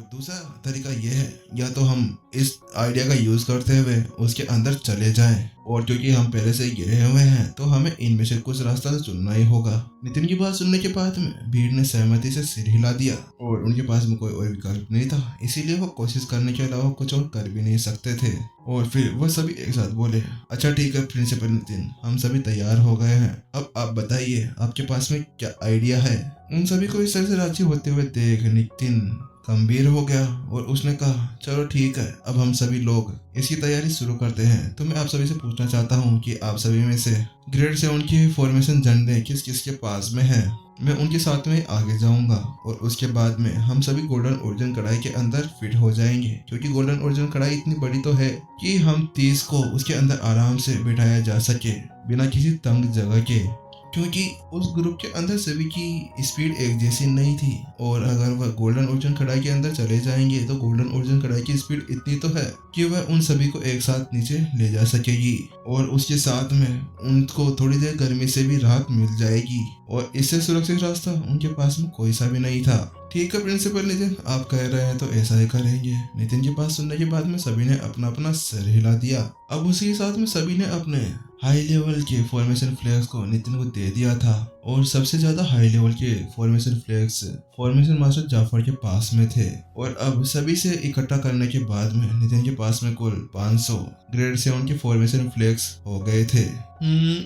और दूसरा तरीका यह है, या तो हम इस आइडिया का यूज करते हुए उसके अंदर चले जाएं, और क्योंकि हम पहले से गिरे हुए हैं तो हमें इनमें से कुछ रास्ता तो चुनना ही होगा। नितिन की बात सुनने के बाद में भीड़ ने सहमति से सिर हिला दिया और उनके पास में कोई और विकल्प नहीं था, इसीलिए वो कोशिश करने के अलावा कुछ और कर भी नहीं सकते थे। और फिर वह सभी एक साथ बोले, अच्छा ठीक है प्रिंसिपल नितिन, हम सभी तैयार हो गए हैं। अब आप बताइए आपके पास में क्या आइडिया है। उन सभी को इस तरह से राजी होते हुए देख नितिन गंभीर हो गया और उसने कहा, चलो ठीक है, अब हम सभी लोग इसकी तैयारी शुरू करते हैं। तो मैं आप सभी से पूछना चाहता हूँ कि आप सभी में से ग्रेड 7 की फॉर्मेशन झंडे किस किस के पास में है। मैं उनके साथ में आगे जाऊंगा और उसके बाद में हम सभी गोल्डन ओरिजिन कढ़ाई के अंदर फिट हो जाएंगे, क्योंकि गोल्डन ओरिजिन कढ़ाई इतनी बड़ी तो है कि हम 30 को उसके अंदर आराम से बिठाया जा सके बिना किसी तंग जगह के, क्योंकि उस ग्रुप के अंदर सभी की स्पीड एक जैसी नहीं थी। और अगर वह गोल्डन ओरिजिन कढ़ाई के अंदर चले जाएंगे तो गोल्डन ओरिजिन कढ़ाई की स्पीड इतनी तो है कि वह उन सभी को एक साथ नीचे ले जा सकेगी, और उसके साथ में उनको थोड़ी देर गर्मी से भी राहत मिल जाएगी, और इससे सुरक्षित रास्ता उनके पास में कोई सा भी नहीं था। ठीक है प्रिंसिपल नितिन, आप कह रहे हैं तो ऐसा ही करेंगे। नितिन की बात सुनने के बाद में सभी ने अपना अपना सिर हिला दिया। अब उसी के साथ में सभी ने अपने हाई लेवल के फॉर्मेशन फ्लैग्स को नितिन को दे दिया था, और सबसे ज्यादा हाई लेवल के formation flags formation master Jafar के पास में थे। और अब सभी से इकट्ठा करने के बाद में नितिन के पास में कुल 500 ग्रेड 7 के फॉर्मेशन फ्लैग्स हो गए थे।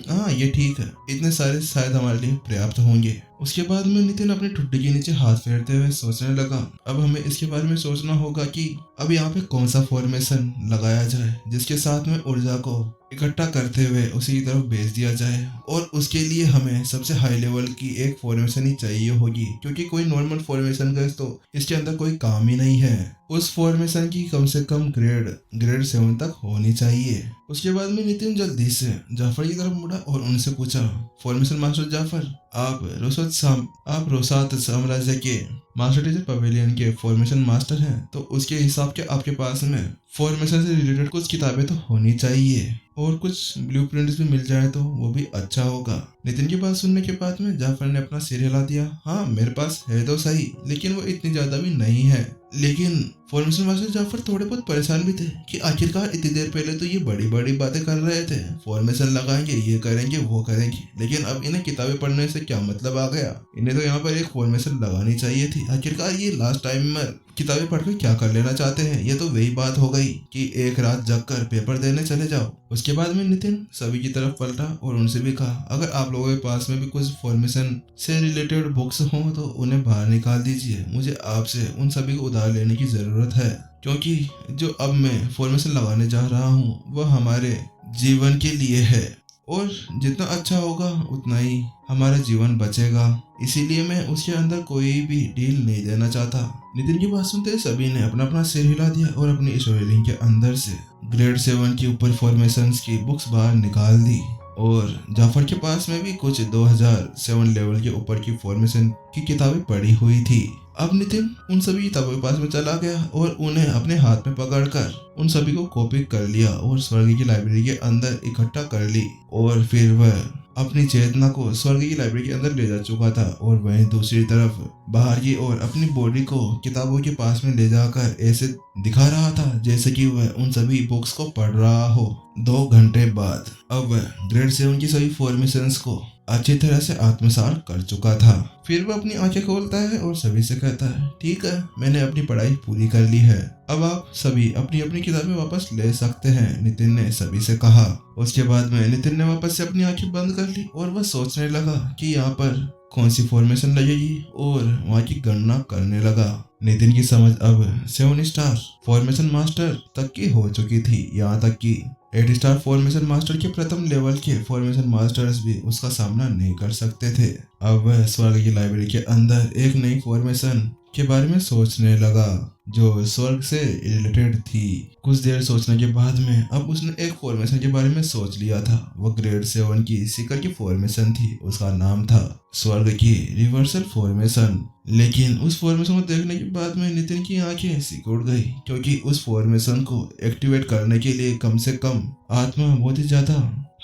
हाँ ये ठीक है, इतने सारे शायद हमारे लिए पर्याप्त होंगे। उसके बाद में नितिन अपनी ठुड्डी के नीचे हाथ फेरते हुए सोचने लगा, अब हमें इसके बारे में सोचना होगा कि अब यहाँ पे कौन सा फॉर्मेशन लगाया जाए जिसके साथ में ऊर्जा को इकट्ठा करते हुए उसी की तरफ भेज दिया जाए। और उसके लिए हमें सबसे हाई लेवल की एक फॉर्मेशन ही चाहिए होगी, क्योंकि कोई नॉर्मल फॉर्मेशन का तो इसके अंदर कोई काम ही नहीं है। उस फॉर्मेशन की कम से कम ग्रेड 7 तक होनी चाहिए। उसके बाद में नितिन जल्दी से जाफर की तरफ मुड़ा और उनसे पूछा, फॉर्मेशन मास्टर जाफर, आप रोसात साम्राज्य के मास्टर टीचर पवेलियन के फॉर्मेशन मास्टर हैं, तो उसके हिसाब के आपके पास में फॉर्मेशन से रिलेटेड कुछ किताबें तो होनी चाहिए, और कुछ ब्लूप्रिंट्स भी मिल जाए तो वो भी अच्छा होगा। नितिन की बात सुनने के बाद में जाफर ने अपना सिर हिला दिया, हाँ मेरे पास है तो सही, लेकिन वो इतनी ज्यादा भी नहीं है। लेकिन फॉर्मेशन मास्टर जाफर थोड़े बहुत परेशान भी थे कि आखिरकार इतनी देर पहले तो ये बड़ी बड़ी बातें कर रहे थे, फॉर्मेशन लगाएंगे, ये करेंगे, वो करेंगे, लेकिन अब इन्हें किताबें पढ़ने से क्या मतलब आ गया। इन्हें तो यहाँ पर एक फॉर्मेशन लगानी चाहिए थी। आखिरकार ये लास्ट टाइम में किताबें पढ़कर क्या कर लेना चाहते हैं। ये तो वही बात हो गई कि एक रात जग कर पेपर देने चले जाओ। उसके बाद में नितिन सभी की तरफ पलटा और उनसे भी कहा, अगर आप लोगों के पास में भी कुछ फॉर्मेशन से रिलेटेड बुक्स हों तो उन्हें बाहर निकाल दीजिए। मुझे आपसे उन सभी को उधार लेने की जरूरत है, क्योंकि जो अब मैं फॉर्मेशन लगाने जा रहा हूँ वह हमारे जीवन के लिए है, और जितना अच्छा होगा उतना ही हमारा जीवन बचेगा, इसीलिए मैं उसके अंदर कोई भी डील नहीं देना चाहता। नितिन की बात सुनते सभी ने अपना अपना सिर हिला दिया और अपनी स्टोरी के अंदर से ग्रेड 7 के ऊपर फॉर्मेशंस की बुक्स बाहर निकाल दी, और जाफर के पास में भी कुछ 2007 लेवल के ऊपर की फॉर्मेशन की किताबें पड़ी हुई थी। अब नितिन उन सभी किताबों के पास में चला गया और उन्हें अपने हाथ में पकड़कर उन सभी को कॉपी कर लिया और स्वर्ग की लाइब्रेरी के अंदर इकट्ठा कर ली, और फिर वह अपनी चेतना को स्वर्ग की लाइब्रेरी के अंदर ले जा चुका था, और वहीं दूसरी तरफ बाहर की ओर अपनी बॉडी को किताबों के पास में ले जाकर ऐसे दिखा रहा था जैसे कि वह उन सभी बुक्स को पढ़ रहा हो। 2 घंटे बाद अब वह ग्रेड 7 की सभी फॉर्मेशंस को अच्छी तरह से आत्मसात कर चुका था। फिर वह अपनी आंखें खोलता है और सभी से कहता है, ठीक है, मैंने अपनी पढ़ाई पूरी कर ली है, अब आप सभी अपनी अपनी किताबें वापस ले सकते हैं, नितिन ने सभी से कहा। उसके बाद में नितिन ने वापस से अपनी आंखें बंद कर ली और वह सोचने लगा कि यहाँ पर कौन सी फॉर्मेशन लगेगी और वहाँ की गणना करने लगा। नितिन की समझ अब 7 स्टार फॉर्मेशन मास्टर तक की हो चुकी थी, यहाँ तक कि 8 स्टार फॉर्मेशन मास्टर के प्रथम लेवल के फॉर्मेशन मास्टर्स भी उसका सामना नहीं कर सकते थे। अब वह स्वर्ग की लाइब्रेरी के अंदर एक नई फॉर्मेशन के बारे में सोचने लगा जो स्वर्ग से रिलेटेड थी। कुछ देर सोचने के बाद में अब उसने एक फॉर्मेशन के बारे में सोच लिया था। वह ग्रेड 7 की सीकर की फॉर्मेशन थी, उसका नाम था स्वर्ग की रिवर्सल फॉर्मेशन। लेकिन उस फॉर्मेशन को देखने के बाद में नितिन की आंखें सिकुड़ गई, क्योंकि उस फॉर्मेशन को एक्टिवेट करने के लिए कम से कम आत्मा बहुत ही ज्यादा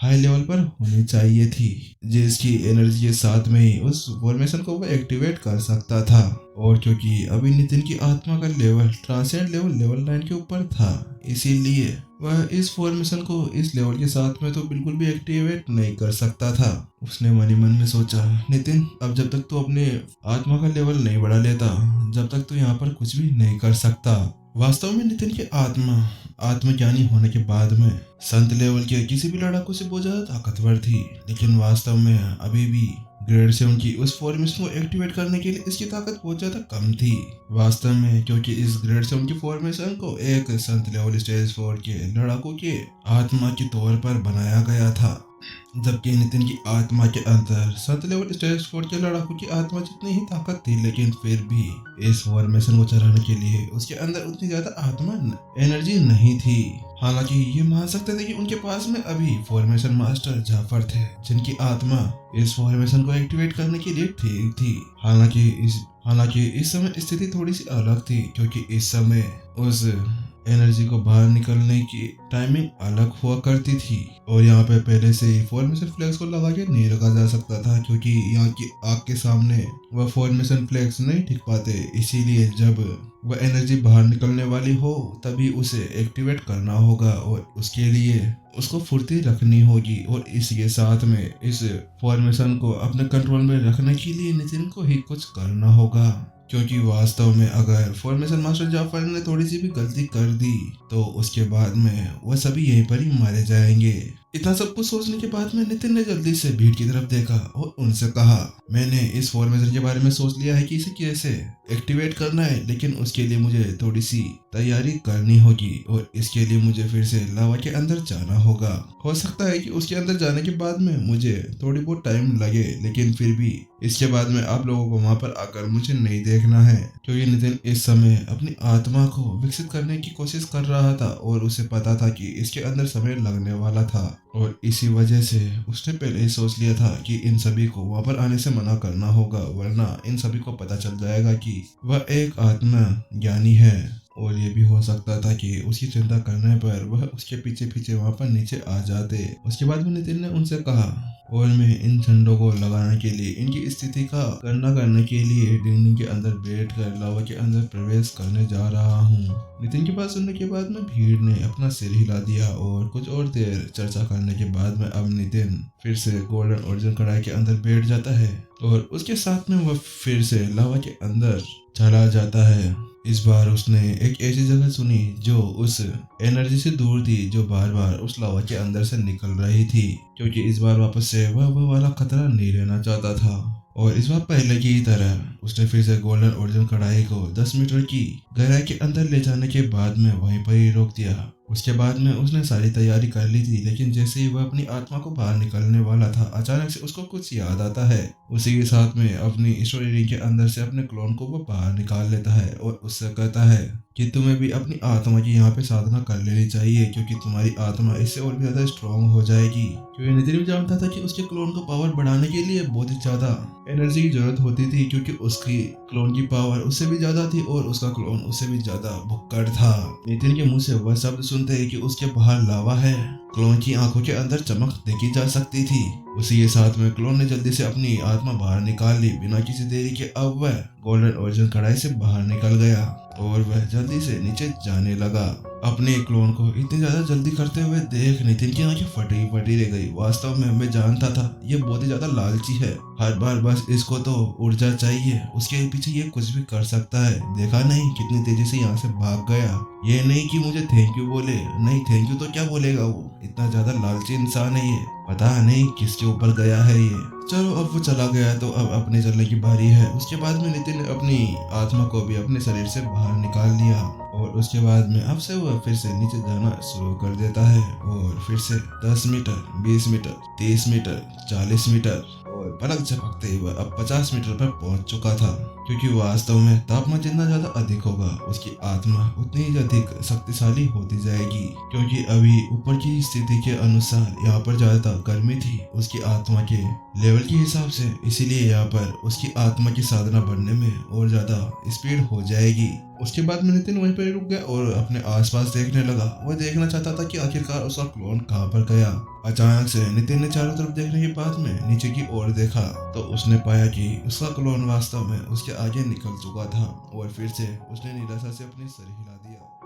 हाई लेवल पर होनी चाहिए थी, जिसकी एनर्जी के साथ में ही उस फॉर्मेशन को वो एक्टिवेट कर सकता था। और क्योंकि अभी नितिन की आत्मा का लेवल ट्रांसेंड लेवल 9 के ऊपर था, इसीलिए वह इस फॉर्मेशन को इस लेवल के साथ में तो बिल्कुल भी एक्टिवेट नहीं कर सकता था। उसने मन ही मन में सोचा, नितिन अब जब तक तू अपने आत्मा का लेवल नहीं बढ़ा लेता, जब तक तू यहाँ पर कुछ भी नहीं कर सकता। वास्तव में नितिन की आत्मज्ञानी होने के बाद में संत लेवल के किसी भी लड़ाकू से बहुत ज्यादा ताकतवर थी, लेकिन वास्तव में अभी भी ग्रेड 7 की उस फॉर्मेशन को एक्टिवेट करने के लिए इसकी ताकत बहुत ज्यादा कम थी। वास्तव में क्योंकि इस ग्रेड 7 की फॉर्मेशन को एक संत लेवल स्टेज 4 के लड़ाकू के आत्मा के तौर पर बनाया गया था, जबकि नितिन की आत्मा के अंदर संत लेवल स्टेज 4 के लड़ाकू की आत्मा जितनी ही ताकत थी, लेकिन फिर भी इस फॉर्मेशन को चलाने के लिए उसके अंदर उतनी ज्यादा आत्मा एनर्जी नहीं थी। हालांकि ये मान सकते थे कि उनके पास में अभी फॉर्मेशन मास्टर जाफर थे, जिनकी आत्मा इस फॉर्मेशन को एक्टिवेट करने के लिए ठीक थी। हालांकि इस समय स्थिति थोड़ी सी अलग थी, क्योंकि इस समय उस एनर्जी को बाहर निकलने की टाइमिंग अलग हुआ करती थी, और यहाँ पे पहले से ही फॉर्मेशन फ्लैग्स को लगा के नहीं रखा जा सकता था, क्योंकि यहाँ की आग के सामने वह फॉर्मेशन फ्लैग्स नहीं टिक पाते। इसीलिए जब वह एनर्जी बाहर निकलने वाली हो तभी उसे एक्टिवेट करना होगा, और उसके लिए उसको फुर्ती रखनी होगी। और इसके साथ में इस फॉर्मेशन को अपने कंट्रोल में रखने के लिए नितिन को ही कुछ करना होगा, क्योंकि वास्तव में अगर फॉर्मेशन मास्टर जाफर ने थोड़ी सी भी गलती कर दी तो उसके बाद में वह सभी यहीं पर ही मारे जाएंगे। इतना सब कुछ सोचने के बाद में नितिन ने जल्दी से भीड़ की तरफ देखा और उनसे कहा, मैंने इस फॉर्मेशन के बारे में सोच लिया है कि इसे कैसे एक्टिवेट करना है, लेकिन उसके लिए मुझे थोड़ी सी तैयारी करनी होगी, और इसके लिए मुझे फिर से लावा के अंदर जाना होगा। हो सकता है कि उसके अंदर जाने के बाद में मुझे थोड़ी बहुत टाइम लगे, लेकिन फिर भी इसके बाद में आप लोगों को वहां पर आकर मुझे नहीं देखना है, क्योंकि नितिन इस समय अपनी आत्मा को विकसित करने की कोशिश कर रहा था, और उसे पता था कि इसके अंदर समय लगने वाला था, और इसी वजह से उसने पहले ही सोच लिया था कि इन सभी को वहां पर आने से मना करना होगा, वरना इन सभी को पता चल जाएगा कि वह एक आत्मा ज्ञानी है। और ये भी हो सकता था कि उसकी चिंता करने पर वह उसके पीछे पीछे वहां पर नीचे आ जाते। उसके बाद में नितिन ने उनसे कहा, और मैं इन झंडों को लगाने के लिए इनकी स्थिति का गणना करने के लिए डिंगडिंग के अंदर बैठकर लावा के अंदर प्रवेश करने जा रहा हूँ। नितिन की बात सुनने के बाद में भीड़ ने अपना सिर हिला दिया, और कुछ और देर चर्चा करने के बाद में अब नितिन फिर से गोल्डन अर्जुन कढ़ाई के अंदर बैठ जाता है, और उसके साथ में वह फिर से लावा के अंदर चला जाता है। इस बार उसने एक ऐसी जगह चुनी जो उस एनर्जी से दूर थी, जो बार बार उस लावा के अंदर से निकल रही थी, क्योंकि इस बार वापस से वह वाला खतरा नहीं लेना चाहता था। और इस बार पहले की तरह उसने फिर से गोल्डन अर्जुन कढ़ाई को 10 मीटर की गहराई के अंदर ले जाने के बाद में वहीं पर ही रोक दिया। उसके बाद में उसने सारी तैयारी कर ली थी, लेकिन जैसे ही वह अपनी आत्मा को बाहर निकलने वाला था, अचानक से उसको कुछ याद आता है। उसी के साथ में अपनी स्टोरी रिंग के अंदर से अपने क्लोन को वो बाहर निकाल लेता है, और उससे कहता है कि तुम्हें भी अपनी आत्मा की यहाँ पे साधना कर लेनी चाहिए, क्योंकि तुम्हारी आत्मा इससे और भी ज्यादा स्ट्रॉन्ग हो जाएगी। क्योंकि नितिन भी जानता था कि उसके क्लोन को पावर बढ़ाने के लिए बहुत ही ज्यादा एनर्जी की जरूरत होती थी, क्योंकि उसकी क्लोन की पावर उससे भी ज्यादा थी और उसका क्लोन उससे भी ज्यादा भुक्कड़ था। नितिन के मुंह से वह शब्द सुनते ही कि उसके बाहर लावा है, क्लोन की आंखों के अंदर चमक देखी जा सकती थी। उसी के साथ में क्लोन ने जल्दी से अपनी आत्मा बाहर निकाल ली। बिना किसी देरी के अब वह गोल्डन अर्जुन कढ़ाई से बाहर निकल गया, और वह जल्दी से नीचे जाने लगा। अपने क्लोन को इतनी ज्यादा जल्दी करते हुए देख नितिन की आंखें फटी रह गई। वास्तव में मैं जानता था ये बहुत ही ज्यादा लालची है, हर बार बस इसको तो ऊर्जा चाहिए, उसके पीछे ये कुछ भी कर सकता है। देखा नहीं कितनी तेजी से यहाँ से भाग गया। ये नहीं कि मुझे थैंक यू बोले, नहीं थैंक यू तो क्या बोलेगा वो, इतना ज्यादा लालची इंसान है ये, पता नहीं किसके ऊपर गया है ये। चलो अब वो चला गया तो अब अपने चलने की बारी है। उसके बाद में नितिन ने अपनी आत्मा को भी अपने शरीर से बाहर निकाल लिया, और उसके बाद में अब से वह फिर से नीचे जाना शुरू कर देता है, और फिर से 10 मीटर, 20 मीटर, 30 मीटर, 40 मीटर, और पलक झपकते ही वह अब 50 मीटर पर पहुंच चुका था। क्योंकि वास्तव में तापमान जितना ज्यादा अधिक होगा उसकी आत्मा उतनी ही अधिक शक्तिशाली होती जाएगी। क्योंकि अभी ऊपर की स्थिति के अनुसार यहाँ पर ज्यादा गर्मी थी उसकी आत्मा के लेवल के हिसाब से, इसीलिए यहाँ पर उसकी आत्मा की साधना बढ़ने में और ज्यादा स्पीड हो जाएगी। उसके बाद में नितिन वहीं पर रुक गया और अपने आसपास देखने लगा। वह देखना चाहता था कि आखिरकार उसका क्लोन कहाँ पर गया। अचानक से नितिन ने चारों तरफ देखने के बाद में नीचे की ओर देखा तो उसने पाया कि उसका क्लोन वास्तव में उसके आगे निकल चुका था और फिर से उसने निराशा से अपनी सर हिला दिया।